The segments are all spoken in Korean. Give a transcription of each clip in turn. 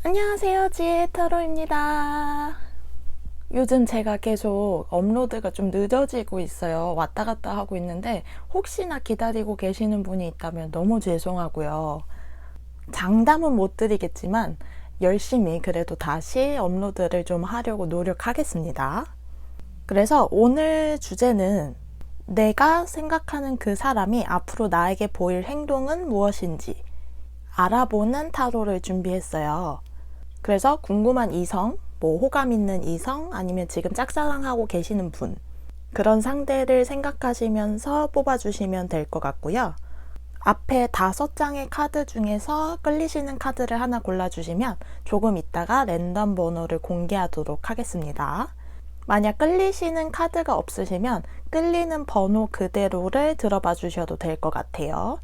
안녕하세요, 지혜타로입니다. 요즘 제가 계속 업로드가 좀 늦어지고 있어요. 왔다 갔다 하고 있는데 혹시나 기다리고 계시는 분이 있다면 너무 죄송하고요. 장담은 못 드리겠지만 열심히 그래도 다시 업로드를 좀 하려고 노력하겠습니다. 그래서 오늘 주제는 내가 생각하는 그 사람이 앞으로 나에게 보일 행동은 무엇인지 알아보는 타로를 준비했어요. 그래서 궁금한 이성, 호감 있는 이성, 아니면 지금 짝사랑하고 계시는 분, 그런 상대를 생각하시면서 뽑아주시면 될 것 같고요. 앞에 5장의 카드 중에서 끌리시는 카드를 하나 골라주시면 조금 있다가 랜덤 번호를 공개하도록 하겠습니다. 만약 끌리시는 카드가 없으시면 끌리는 번호 그대로를 들어봐 주셔도 될 것 같아요.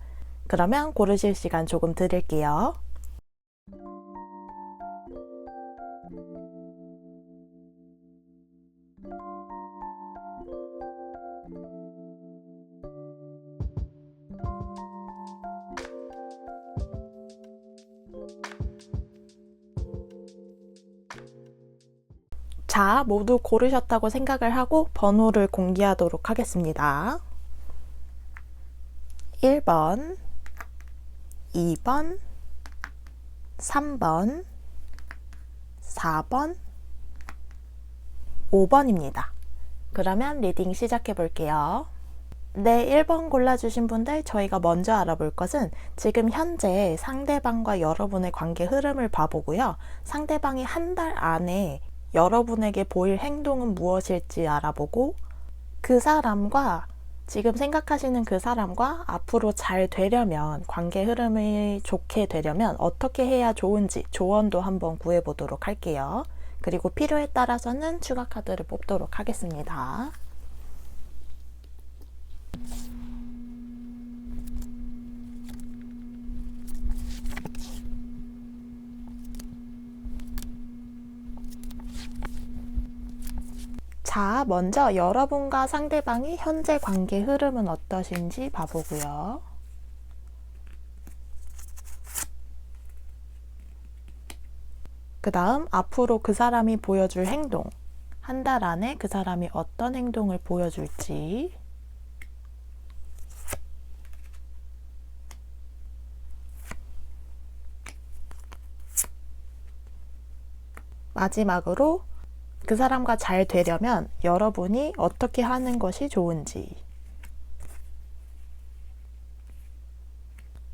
그러면 고르실 시간 조금 드릴게요. 자, 모두 고르셨다고 생각을 하고 번호를 공개하도록 하겠습니다. 1번, 2번, 3번, 4번, 5번입니다. 그러면 리딩 시작해 볼게요. 네, 1번 골라주신 분들, 저희가 먼저 알아볼 것은 지금 현재 상대방과 여러분의 관계 흐름을 봐보고요. 상대방이 한 달 안에 여러분에게 보일 행동은 무엇일지 알아보고, 그 사람과 지금 생각하시는 그 사람과 앞으로 잘 되려면, 관계 흐름이 좋게 되려면 어떻게 해야 좋은지 조언도 한번 구해보도록 할게요. 그리고 필요에 따라서는 추가 카드를 뽑도록 하겠습니다. 자, 먼저 여러분과 상대방이 현재 관계 흐름은 어떠신지 봐보고요. 그 다음 앞으로 그 사람이 보여줄 행동, 한 달 안에 그 사람이 어떤 행동을 보여줄지, 마지막으로 그 사람과 잘 되려면 여러분이 어떻게 하는 것이 좋은지.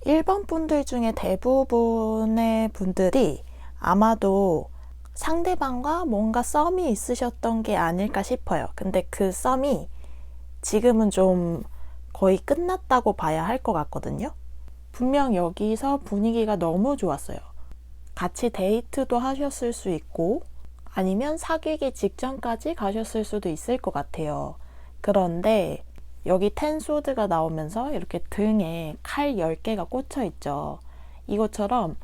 1번 분들 중에 대부분의 분들이 아마도 상대방과 뭔가 썸이 있으셨던 게 아닐까 싶어요. 근데 그 썸이 지금은 좀 거의 끝났다고 봐야 할 것 같거든요. 분명 여기서 분위기가 너무 좋았어요. 같이 데이트도 하셨을 수 있고 아니면 사귀기 직전까지 가셨을 수도 있을 것 같아요. 그런데 여기 텐소드가 나오면서 이렇게 등에 칼 10개가 꽂혀 있죠. 이것처럼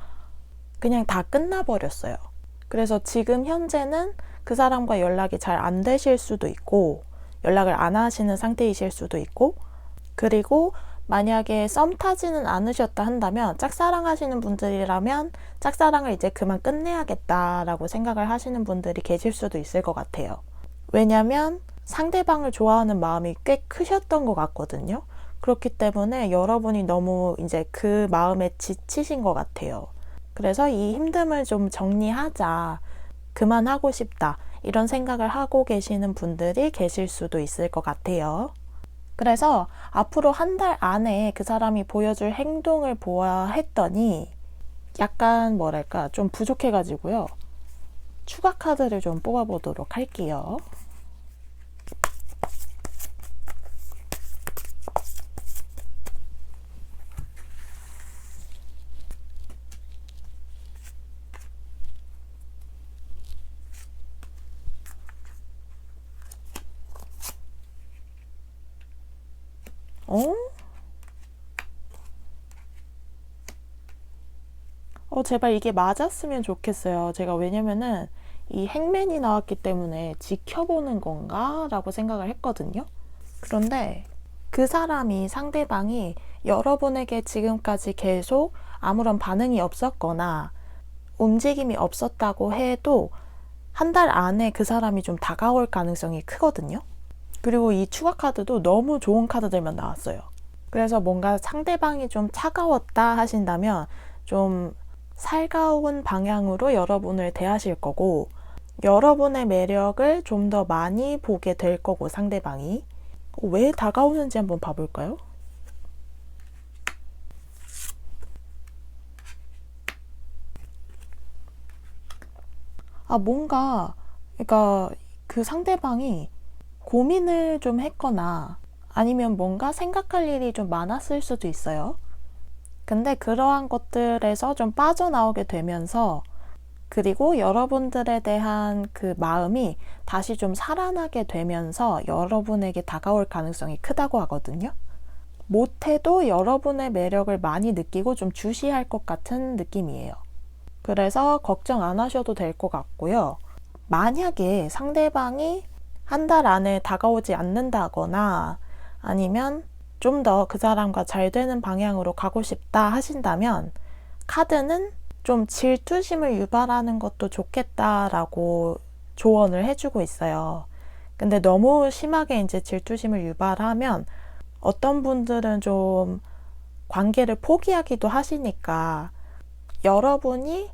그냥 다 끝나버렸어요. 그래서 지금 현재는 그 사람과 연락이 잘 안 되실 수도 있고 연락을 안 하시는 상태이실 수도 있고, 그리고 만약에 썸 타지는 않으셨다 한다면 짝사랑 하시는 분들이라면 짝사랑을 이제 그만 끝내야겠다라고 생각을 하시는 분들이 계실 수도 있을 것 같아요. 왜냐면 상대방을 좋아하는 마음이 꽤 크셨던 것 같거든요. 그렇기 때문에 여러분이 너무 이제 그 마음에 지치신 것 같아요. 그래서 이 힘듦을 좀 정리하자, 그만하고 싶다, 이런 생각을 하고 계시는 분들이 계실 수도 있을 것 같아요. 그래서 앞으로 한 달 안에 그 사람이 보여줄 행동을 보아 했더니 약간 뭐랄까 좀 부족해가지고요. 추가 카드를 좀 뽑아보도록 할게요. 제발 이게 맞았으면 좋겠어요. 제가 왜냐면은 이 행맨이 나왔기 때문에 지켜보는 건가? 라고 생각을 했거든요. 그런데 그 사람이, 상대방이 여러분에게 지금까지 계속 아무런 반응이 없었거나 움직임이 없었다고 해도 한 달 안에 그 사람이 좀 다가올 가능성이 크거든요. 그리고 이 추가 카드도 너무 좋은 카드들만 나왔어요. 그래서 뭔가 상대방이 좀 차가웠다 하신다면 좀 살가운 방향으로 여러분을 대하실 거고, 여러분의 매력을 좀 더 많이 보게 될 거고, 상대방이 왜 다가오는지 한번 봐볼까요? 뭔가 그러니까 그 상대방이 고민을 좀 했거나 아니면 뭔가 생각할 일이 좀 많았을 수도 있어요. 근데 그러한 것들에서 좀 빠져나오게 되면서, 그리고 여러분들에 대한 그 마음이 다시 좀 살아나게 되면서 여러분에게 다가올 가능성이 크다고 하거든요. 못해도 여러분의 매력을 많이 느끼고 좀 주시할 것 같은 느낌이에요. 그래서 걱정 안 하셔도 될 것 같고요. 만약에 상대방이 한 달 안에 다가오지 않는다거나 아니면 좀 더 그 사람과 잘 되는 방향으로 가고 싶다 하신다면, 카드는 좀 질투심을 유발하는 것도 좋겠다라고 조언을 해주고 있어요. 근데 너무 심하게 이제 질투심을 유발하면 어떤 분들은 좀 관계를 포기하기도 하시니까, 여러분이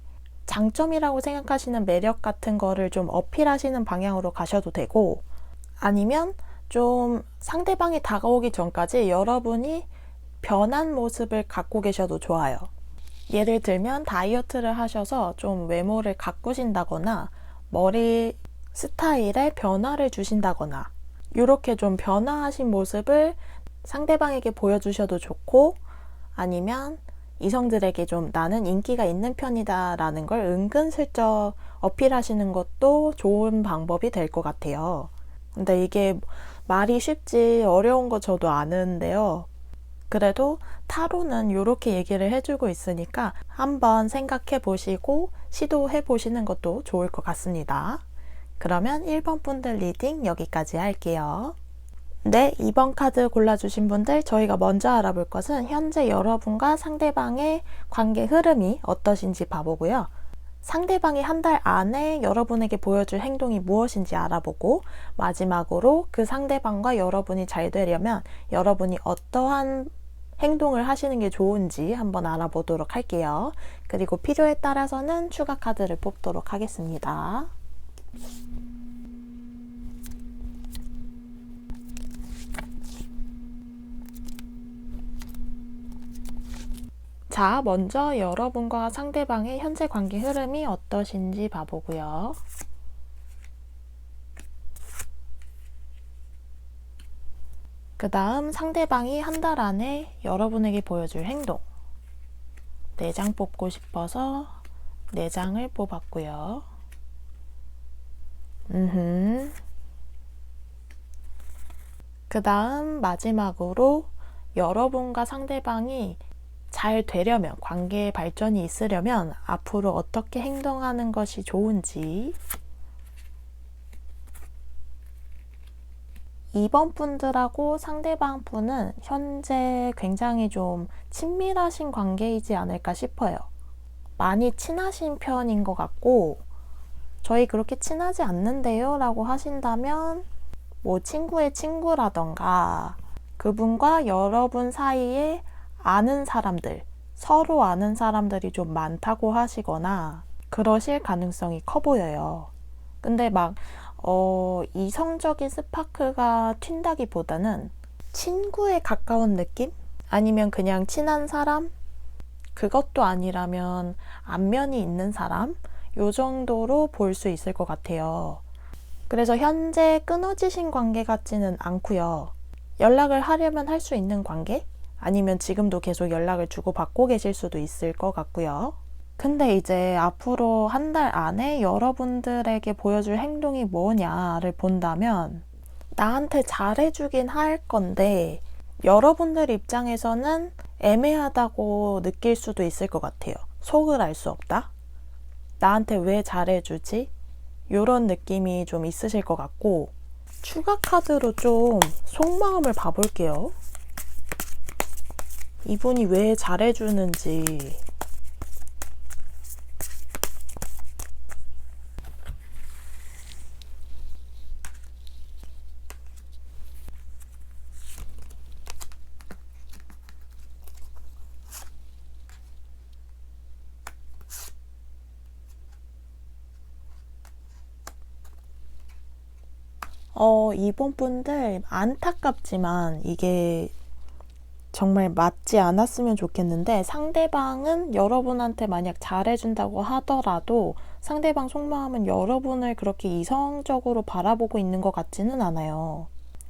장점이라고 생각하시는 매력 같은 거를 좀 어필하시는 방향으로 가셔도 되고, 아니면 좀 상대방이 다가오기 전까지 여러분이 변한 모습을 갖고 계셔도 좋아요. 예를 들면 다이어트를 하셔서 좀 외모를 가꾸신다거나 머리 스타일에 변화를 주신다거나, 이렇게 좀 변화하신 모습을 상대방에게 보여주셔도 좋고, 아니면 이성들에게 좀 나는 인기가 있는 편이다 라는 걸 은근슬쩍 어필하시는 것도 좋은 방법이 될 것 같아요. 근데 이게 말이 쉽지 어려운 거 저도 아는데요. 그래도 타로는 이렇게 얘기를 해주고 있으니까 한번 생각해 보시고 시도해 보시는 것도 좋을 것 같습니다. 그러면 1번 분들 리딩 여기까지 할게요. 네, 2번 카드 골라주신 분들, 저희가 먼저 알아볼 것은 현재 여러분과 상대방의 관계 흐름이 어떠신지 봐보고요. 상대방이 한 달 안에 여러분에게 보여줄 행동이 무엇인지 알아보고, 마지막으로 그 상대방과 여러분이 잘 되려면 여러분이 어떠한 행동을 하시는 게 좋은지 한번 알아보도록 할게요. 그리고 필요에 따라서는 추가 카드를 뽑도록 하겠습니다. 자, 먼저 여러분과 상대방의 현재 관계 흐름이 어떠신지 봐보고요. 그 다음 상대방이 한 달 안에 여러분에게 보여줄 행동. 4장 뽑고 싶어서 4장을 뽑았고요. 그 다음 마지막으로 여러분과 상대방이 잘 되려면, 관계의 발전이 있으려면 앞으로 어떻게 행동하는 것이 좋은지. 2번 분들하고 상대방 분은 현재 굉장히 좀 친밀하신 관계이지 않을까 싶어요. 많이 친하신 편인 것 같고, 저희 그렇게 친하지 않는데요 라고 하신다면 뭐 친구의 친구라던가 그분과 여러분 사이에 아는 사람들, 서로 아는 사람들이 좀 많다고 하시거나 그러실 가능성이 커 보여요. 근데 막 이성적인 스파크가 튄다기보다는 친구에 가까운 느낌? 아니면 그냥 친한 사람? 그것도 아니라면 안면이 있는 사람? 요 정도로 볼 수 있을 것 같아요. 그래서 현재 끊어지신 관계 같지는 않고요. 연락을 하려면 할 수 있는 관계? 아니면 지금도 계속 연락을 주고받고 계실 수도 있을 것 같고요. 근데 이제 앞으로 한 달 안에 여러분들에게 보여줄 행동이 뭐냐를 본다면, 나한테 잘해주긴 할 건데 여러분들 입장에서는 애매하다고 느낄 수도 있을 것 같아요. 속을 알 수 없다? 나한테 왜 잘해주지? 이런 느낌이 좀 있으실 것 같고, 추가 카드로 좀 속마음을 봐볼게요. 이분이 왜 잘해주는지. 이번 분들 안타깝지만 이게 정말 맞지 않았으면 좋겠는데, 상대방은 여러분한테 만약 잘해준다고 하더라도 상대방 속마음은 여러분을 그렇게 이성적으로 바라보고 있는 것 같지는 않아요.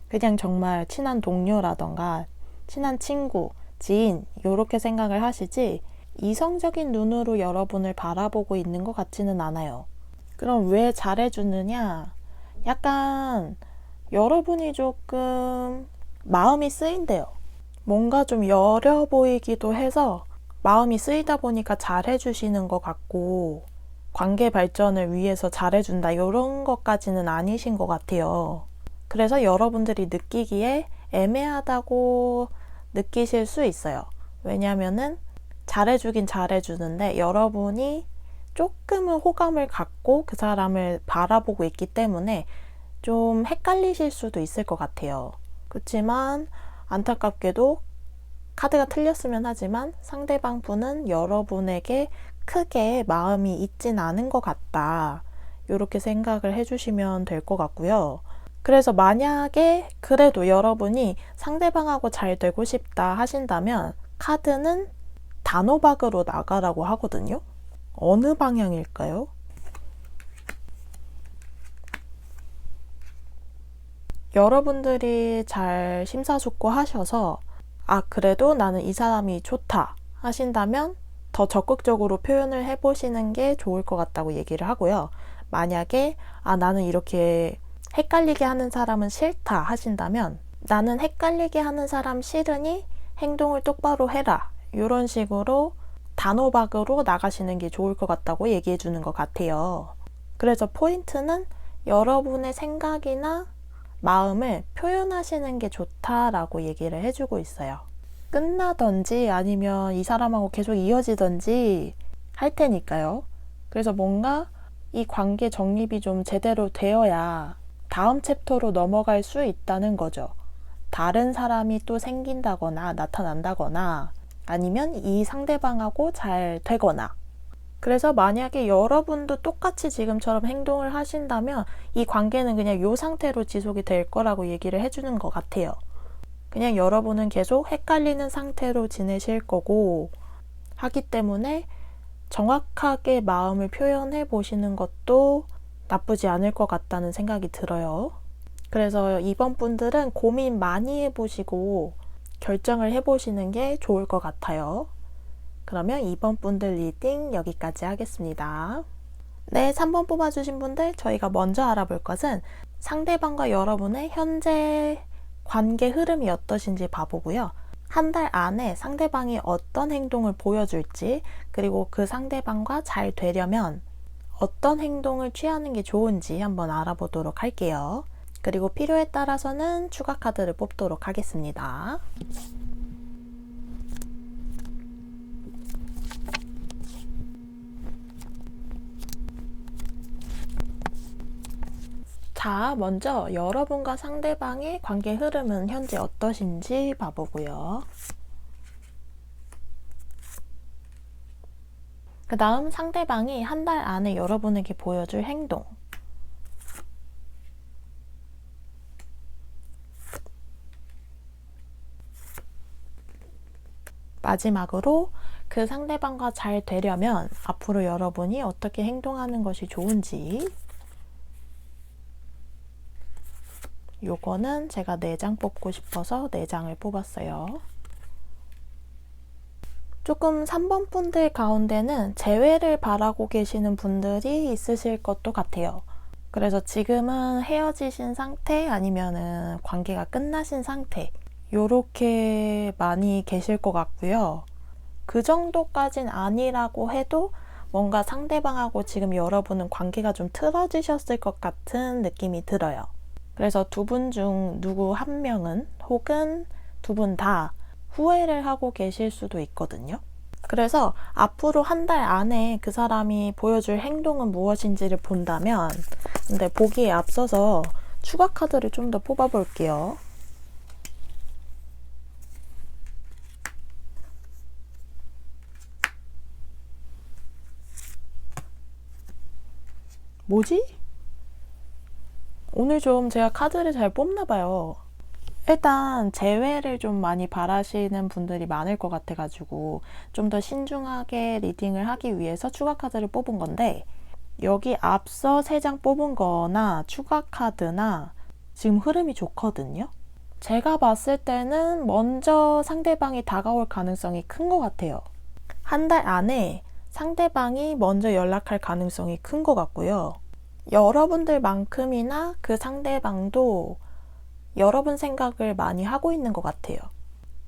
그냥 정말 친한 동료라던가 친한 친구, 지인 이렇게 생각을 하시지 이성적인 눈으로 여러분을 바라보고 있는 것 같지는 않아요. 그럼 왜 잘해주느냐? 약간 여러분이 조금 마음이 쓰인대요. 뭔가 좀 여려 보이기도 해서 마음이 쓰이다 보니까 잘해주시는 것 같고, 관계 발전을 위해서 잘해준다 이런 것까지는 아니신 것 같아요. 그래서 여러분들이 느끼기에 애매하다고 느끼실 수 있어요. 왜냐면은 잘해주긴 잘해주는데 여러분이 조금은 호감을 갖고 그 사람을 바라보고 있기 때문에 좀 헷갈리실 수도 있을 것 같아요. 그렇지만 안타깝게도 카드가 틀렸으면 하지만 상대방 분은 여러분에게 크게 마음이 있진 않은 것 같다. 이렇게 생각을 해주시면 될 것 같고요. 그래서 만약에 그래도 여러분이 상대방하고 잘 되고 싶다 하신다면 카드는 단호박으로 나가라고 하거든요. 어느 방향일까요? 여러분들이 잘 심사숙고하셔서 그래도 나는 이 사람이 좋다 하신다면 더 적극적으로 표현을 해보시는 게 좋을 것 같다고 얘기를 하고요. 만약에 나는 이렇게 헷갈리게 하는 사람은 싫다 하신다면 나는 헷갈리게 하는 사람 싫으니 행동을 똑바로 해라. 이런 식으로 단호박으로 나가시는 게 좋을 것 같다고 얘기해 주는 것 같아요. 그래서 포인트는 여러분의 생각이나 마음을 표현하시는 게 좋다라고 얘기를 해주고 있어요. 끝나던지 아니면 이 사람하고 계속 이어지던지 할 테니까요. 그래서 뭔가 이 관계 정립이 좀 제대로 되어야 다음 챕터로 넘어갈 수 있다는 거죠. 다른 사람이 또 생긴다거나 나타난다거나 아니면 이 상대방하고 잘 되거나. 그래서 만약에 여러분도 똑같이 지금처럼 행동을 하신다면 이 관계는 그냥 이 상태로 지속이 될 거라고 얘기를 해주는 것 같아요. 그냥 여러분은 계속 헷갈리는 상태로 지내실 거고 하기 때문에 정확하게 마음을 표현해 보시는 것도 나쁘지 않을 것 같다는 생각이 들어요. 그래서 이번 분들은 고민 많이 해보시고 결정을 해보시는 게 좋을 것 같아요. 그러면 이번 분들 리딩 여기까지 하겠습니다. 네, 3번 뽑아주신 분들 저희가 먼저 알아볼 것은 상대방과 여러분의 현재 관계 흐름이 어떠신지 봐보고요. 한 달 안에 상대방이 어떤 행동을 보여줄지, 그리고 그 상대방과 잘 되려면 어떤 행동을 취하는 게 좋은지 한번 알아보도록 할게요. 그리고 필요에 따라서는 추가 카드를 뽑도록 하겠습니다. 자, 먼저 여러분과 상대방의 관계 흐름은 현재 어떠신지 봐보고요. 그 다음 상대방이 한 달 안에 여러분에게 보여줄 행동. 마지막으로 그 상대방과 잘 되려면 앞으로 여러분이 어떻게 행동하는 것이 좋은지. 요거는 제가 4장 뽑고 싶어서 4장을 뽑았어요. 조금 3번 분들 가운데는 재회를 바라고 계시는 분들이 있으실 것도 같아요. 그래서 지금은 헤어지신 상태 아니면은 관계가 끝나신 상태 요렇게 많이 계실 것 같고요. 그 정도까진 아니라고 해도 뭔가 상대방하고 지금 여러분은 관계가 좀 틀어지셨을 것 같은 느낌이 들어요. 그래서 두 분 중 누구 한 명은 혹은 두 분 다 후회를 하고 계실 수도 있거든요. 그래서 앞으로 한 달 안에 그 사람이 보여줄 행동은 무엇인지를 본다면, 근데 보기에 앞서서 추가 카드를 좀 더 뽑아볼게요. 뭐지? 오늘 좀 제가 카드를 잘 뽑나 봐요. 일단 재회를 좀 많이 바라시는 분들이 많을 것 같아가지고 좀 더 신중하게 리딩을 하기 위해서 추가 카드를 뽑은 건데, 여기 앞서 3장 뽑은 거나 추가 카드나 지금 흐름이 좋거든요. 제가 봤을 때는 먼저 상대방이 다가올 가능성이 큰 것 같아요. 한 달 안에 상대방이 먼저 연락할 가능성이 큰 것 같고요. 여러분들만큼이나 그 상대방도 여러분 생각을 많이 하고 있는 것 같아요.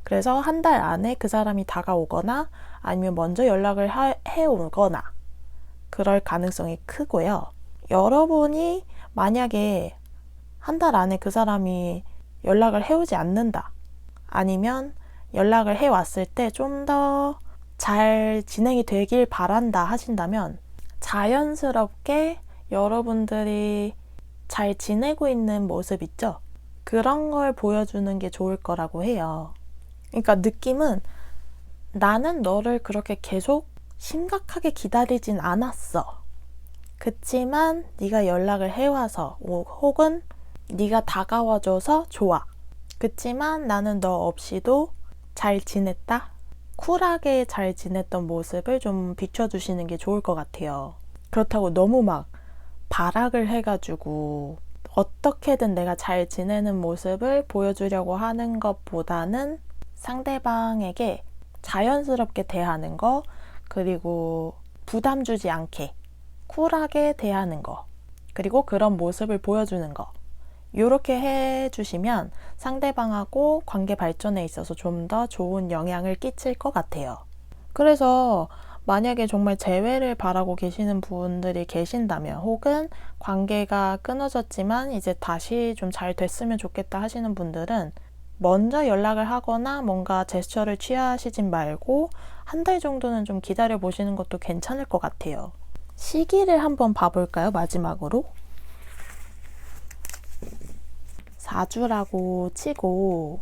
그래서 한 달 안에 그 사람이 다가오거나 아니면 먼저 연락을 해오거나 그럴 가능성이 크고요. 여러분이 만약에 한 달 안에 그 사람이 연락을 해오지 않는다, 아니면 연락을 해왔을 때 좀 더 잘 진행이 되길 바란다 하신다면 자연스럽게 여러분들이 잘 지내고 있는 모습 있죠? 그런 걸 보여주는 게 좋을 거라고 해요. 그러니까 느낌은 나는 너를 그렇게 계속 심각하게 기다리진 않았어. 그치만 네가 연락을 해와서 혹은 네가 다가와줘서 좋아. 그치만 나는 너 없이도 잘 지냈다. 쿨하게 잘 지냈던 모습을 좀 비춰주시는 게 좋을 것 같아요. 그렇다고 너무 막 발악을 해가지고 어떻게든 내가 잘 지내는 모습을 보여주려고 하는 것보다는 상대방에게 자연스럽게 대하는 거, 그리고 부담 주지 않게 쿨하게 대하는 거, 그리고 그런 모습을 보여주는 거, 이렇게 해주시면 상대방하고 관계 발전에 있어서 좀 더 좋은 영향을 끼칠 것 같아요. 그래서 만약에 정말 재회를 바라고 계시는 분들이 계신다면, 혹은 관계가 끊어졌지만 이제 다시 좀 잘 됐으면 좋겠다 하시는 분들은 먼저 연락을 하거나 뭔가 제스처를 취하시진 말고 한 달 정도는 좀 기다려 보시는 것도 괜찮을 것 같아요. 시기를 한번 봐볼까요? 마지막으로 4주라고 치고,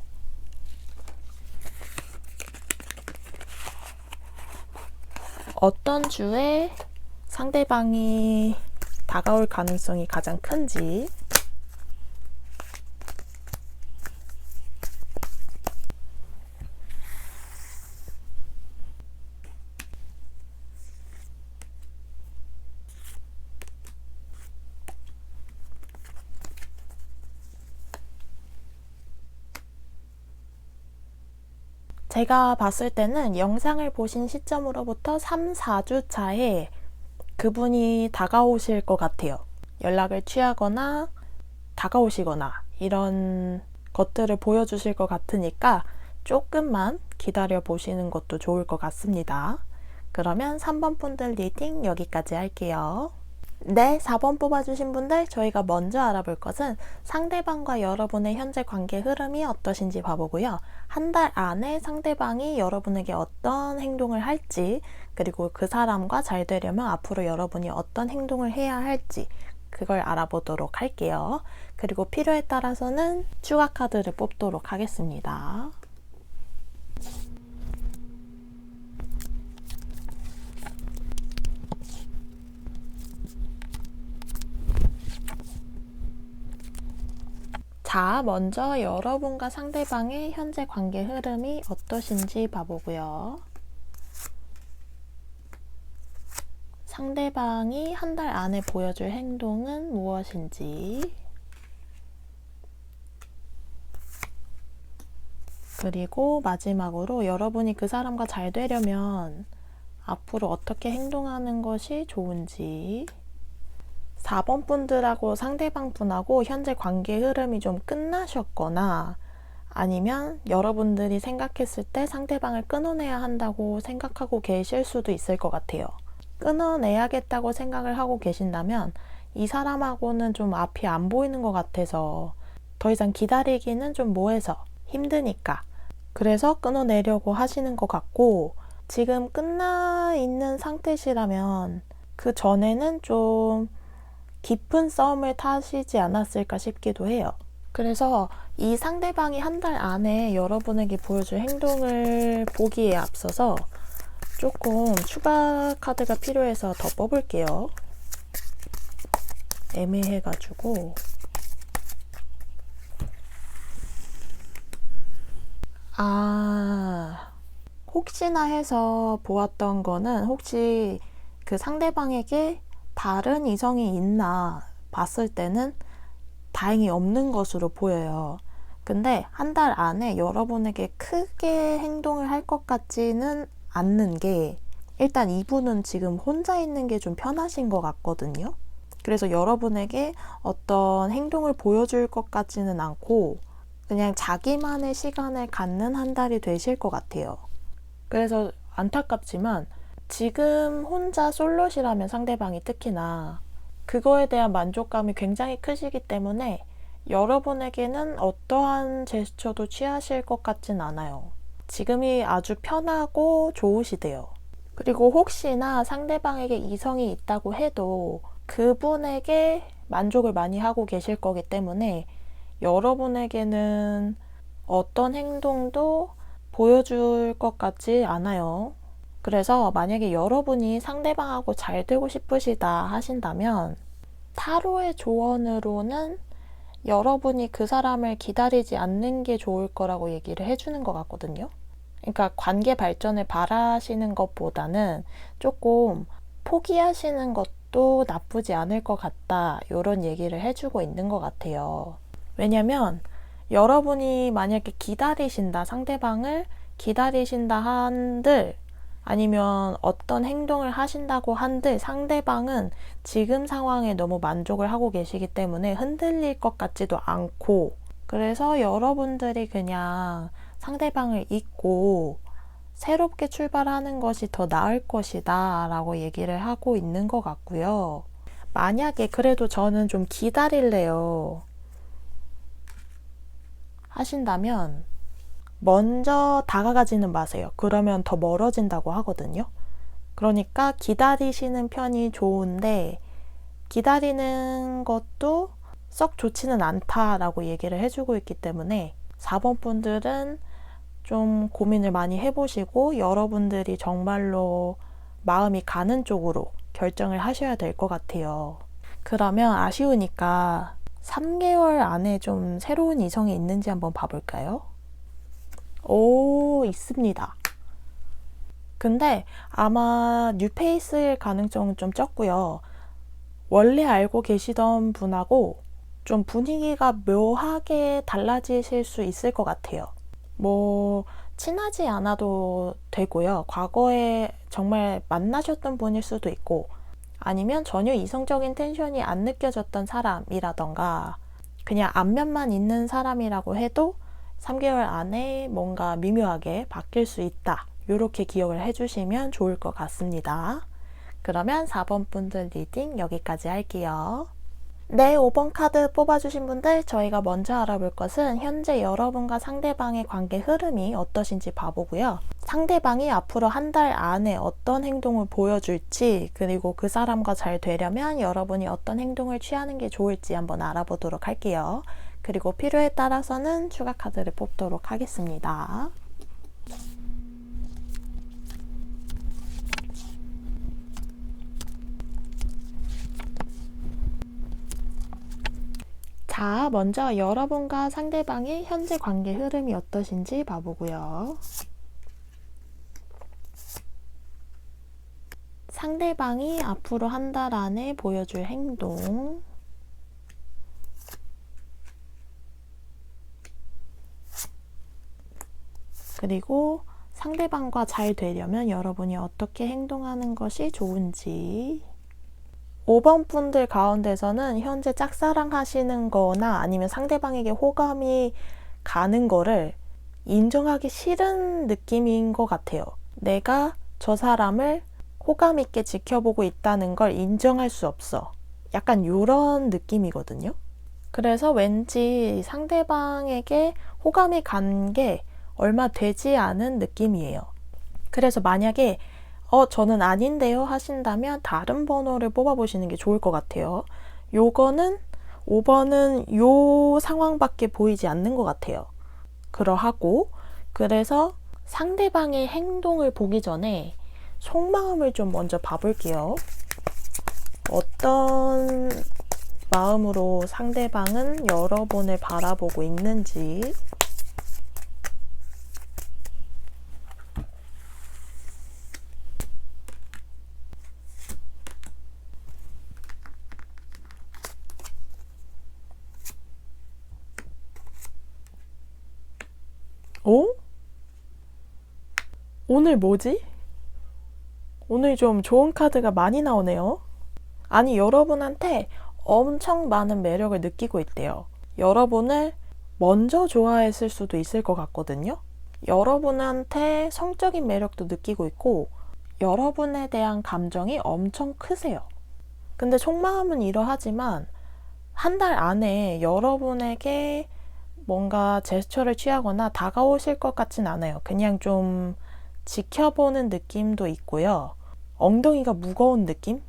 어떤 주에 상대방이 다가올 가능성이 가장 큰지, 제가 봤을 때는 영상을 보신 시점으로부터 3, 4주 차에 그분이 다가오실 것 같아요. 연락을 취하거나 다가오시거나 이런 것들을 보여주실 것 같으니까 조금만 기다려 보시는 것도 좋을 것 같습니다. 그러면 3번 분들 리딩 여기까지 할게요. 네, 4번 뽑아주신 분들, 저희가 먼저 알아볼 것은 상대방과 여러분의 현재 관계 흐름이 어떠신지 봐보고요. 한 달 안에 상대방이 여러분에게 어떤 행동을 할지, 그리고 그 사람과 잘 되려면 앞으로 여러분이 어떤 행동을 해야 할지 그걸 알아보도록 할게요. 그리고 필요에 따라서는 추가 카드를 뽑도록 하겠습니다. 자, 먼저 여러분과 상대방의 현재 관계 흐름이 어떠신지 봐보고요. 상대방이 한 달 안에 보여줄 행동은 무엇인지, 그리고 마지막으로 여러분이 그 사람과 잘 되려면 앞으로 어떻게 행동하는 것이 좋은지. 4번 분들하고 상대방 분하고 현재 관계 흐름이 좀 끝나셨거나, 아니면 여러분들이 생각했을 때 상대방을 끊어내야 한다고 생각하고 계실 수도 있을 것 같아요. 끊어내야겠다고 생각을 하고 계신다면 이 사람하고는 좀 앞이 안 보이는 것 같아서 더 이상 기다리기는 좀 뭐해서 힘드니까 그래서 끊어내려고 하시는 것 같고, 지금 끝나 있는 상태시라면 그 전에는 좀 깊은 싸움을 타시지 않았을까 싶기도 해요. 그래서 이 상대방이 한 달 안에 여러분에게 보여줄 행동을 보기에 앞서서 조금 추가 카드가 필요해서 더 뽑을게요. 애매해가지고. 혹시나 해서 보았던 거는 혹시 그 상대방에게 다른 이성이 있나 봤을 때는 다행히 없는 것으로 보여요. 근데 한 달 안에 여러분에게 크게 행동을 할 것 같지는 않는 게, 일단 이분은 지금 혼자 있는 게 좀 편하신 것 같거든요. 그래서 여러분에게 어떤 행동을 보여줄 것 같지는 않고 그냥 자기만의 시간을 갖는 한 달이 되실 것 같아요. 그래서 안타깝지만 지금 혼자 솔로시라면, 상대방이 특히나 그거에 대한 만족감이 굉장히 크시기 때문에 여러분에게는 어떠한 제스처도 취하실 것 같진 않아요. 지금이 아주 편하고 좋으시대요. 그리고 혹시나 상대방에게 이성이 있다고 해도 그분에게 만족을 많이 하고 계실 거기 때문에 여러분에게는 어떤 행동도 보여줄 것 같지 않아요. 그래서 만약에 여러분이 상대방하고 잘 되고 싶으시다 하신다면, 타로의 조언으로는 여러분이 그 사람을 기다리지 않는 게 좋을 거라고 얘기를 해주는 것 같거든요. 그러니까 관계 발전을 바라시는 것보다는 조금 포기하시는 것도 나쁘지 않을 것 같다, 이런 얘기를 해주고 있는 것 같아요. 왜냐면 여러분이 만약에 기다리신다, 상대방을 기다리신다 한들, 아니면 어떤 행동을 하신다고 한들 상대방은 지금 상황에 너무 만족을 하고 계시기 때문에 흔들릴 것 같지도 않고, 그래서 여러분들이 그냥 상대방을 잊고 새롭게 출발하는 것이 더 나을 것이다 라고 얘기를 하고 있는 것 같고요. 만약에 그래도 저는 좀 기다릴래요 하신다면 먼저 다가가지는 마세요. 그러면 더 멀어진다고 하거든요. 그러니까 기다리시는 편이 좋은데, 기다리는 것도 썩 좋지는 않다라고 얘기를 해주고 있기 때문에 4번 분들은 좀 고민을 많이 해보시고 여러분들이 정말로 마음이 가는 쪽으로 결정을 하셔야 될 것 같아요. 그러면 아쉬우니까 3개월 안에 좀 새로운 이성이 있는지 한번 봐볼까요? 오, 있습니다. 근데 아마 뉴페이스일 가능성은 좀 적고요. 원래 알고 계시던 분하고 좀 분위기가 묘하게 달라지실 수 있을 것 같아요. 뭐 친하지 않아도 되고요. 과거에 정말 만나셨던 분일 수도 있고, 아니면 전혀 이성적인 텐션이 안 느껴졌던 사람이라던가 그냥 안면만 있는 사람이라고 해도 3개월 안에 뭔가 미묘하게 바뀔 수 있다, 이렇게 기억을 해주시면 좋을 것 같습니다. 그러면 4번 분들 리딩 여기까지 할게요. 네, 5번 카드 뽑아주신 분들, 저희가 먼저 알아볼 것은 현재 여러분과 상대방의 관계 흐름이 어떠신지 봐보고요. 상대방이 앞으로 한 달 안에 어떤 행동을 보여줄지, 그리고 그 사람과 잘 되려면 여러분이 어떤 행동을 취하는 게 좋을지 한번 알아보도록 할게요. 그리고 필요에 따라서는 추가 카드를 뽑도록 하겠습니다. 자, 먼저 여러분과 상대방의 현재 관계 흐름이 어떠신지 봐보고요. 상대방이 앞으로 한 달 안에 보여줄 행동, 그리고 상대방과 잘 되려면 여러분이 어떻게 행동하는 것이 좋은지. 5번 분들 가운데서는 현재 짝사랑 하시는 거나 아니면 상대방에게 호감이 가는 거를 인정하기 싫은 느낌인 것 같아요. 내가 저 사람을 호감 있게 지켜보고 있다는 걸 인정할 수 없어. 약간 이런 느낌이거든요. 그래서 왠지 상대방에게 호감이 간 게 얼마 되지 않은 느낌이에요. 그래서 만약에 저는 아닌데요 하신다면 다른 번호를 뽑아보시는 게 좋을 것 같아요. 요거는 5번은 요 상황밖에 보이지 않는 것 같아요. 그러하고, 그래서 상대방의 행동을 보기 전에 속마음을 좀 먼저 봐볼게요. 어떤 마음으로 상대방은 여러분을 바라보고 있는지. 어? 오늘 뭐지? 오늘 좀 좋은 카드가 많이 나오네요. 아니, 여러분한테 엄청 많은 매력을 느끼고 있대요. 여러분을 먼저 좋아했을 수도 있을 것 같거든요. 여러분한테 성적인 매력도 느끼고 있고 여러분에 대한 감정이 엄청 크세요. 근데 속마음은 이러하지만 한 달 안에 여러분에게 뭔가 제스처를 취하거나 다가오실 것 같진 않아요. 그냥 좀 지켜보는 느낌도 있고요. 엉덩이가 무거운 느낌?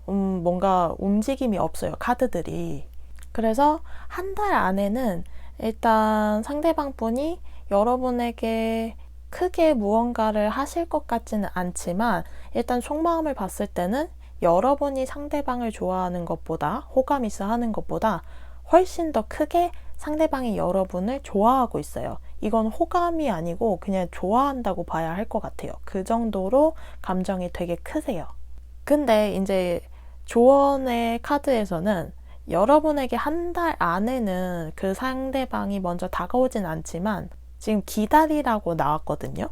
뭔가 움직임이 없어요, 카드들이. 그래서 한 달 안에는 일단 상대방 분이 여러분에게 크게 무언가를 하실 것 같지는 않지만 일단 속마음을 봤을 때는 여러분이 상대방을 좋아하는 것보다 호감 있어 하는 것보다 훨씬 더 크게 상대방이 여러분을 좋아하고 있어요. 이건 호감이 아니고 그냥 좋아한다고 봐야 할 것 같아요. 그 정도로 감정이 되게 크세요. 근데 이제 조언의 카드에서는 여러분에게 한 달 안에는 그 상대방이 먼저 다가오진 않지만 지금 기다리라고 나왔거든요.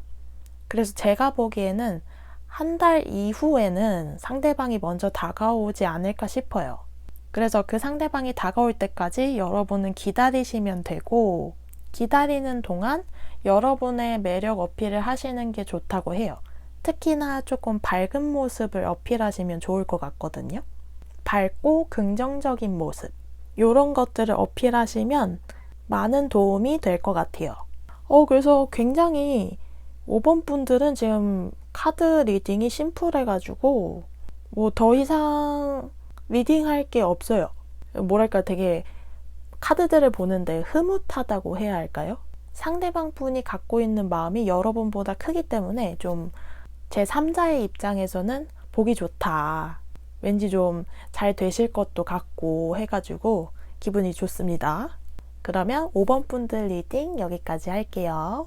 그래서 제가 보기에는 한 달 이후에는 상대방이 먼저 다가오지 않을까 싶어요. 그래서 그 상대방이 다가올 때까지 여러분은 기다리시면 되고 기다리는 동안 여러분의 매력 어필을 하시는 게 좋다고 해요. 특히나 조금 밝은 모습을 어필하시면 좋을 것 같거든요. 밝고 긍정적인 모습 이런 것들을 어필하시면 많은 도움이 될 것 같아요. 그래서 굉장히 5번 분들은 지금 카드 리딩이 심플해가지고 뭐 더 이상 리딩할 게 없어요. 뭐랄까 되게 카드들을 보는데 흐뭇하다고 해야 할까요? 상대방 분이 갖고 있는 마음이 여러분보다 크기 때문에 좀 제3자의 입장에서는 보기 좋다. 왠지 좀 잘 되실 것도 같고 해가지고 기분이 좋습니다. 그러면 5번 분들 리딩 여기까지 할게요.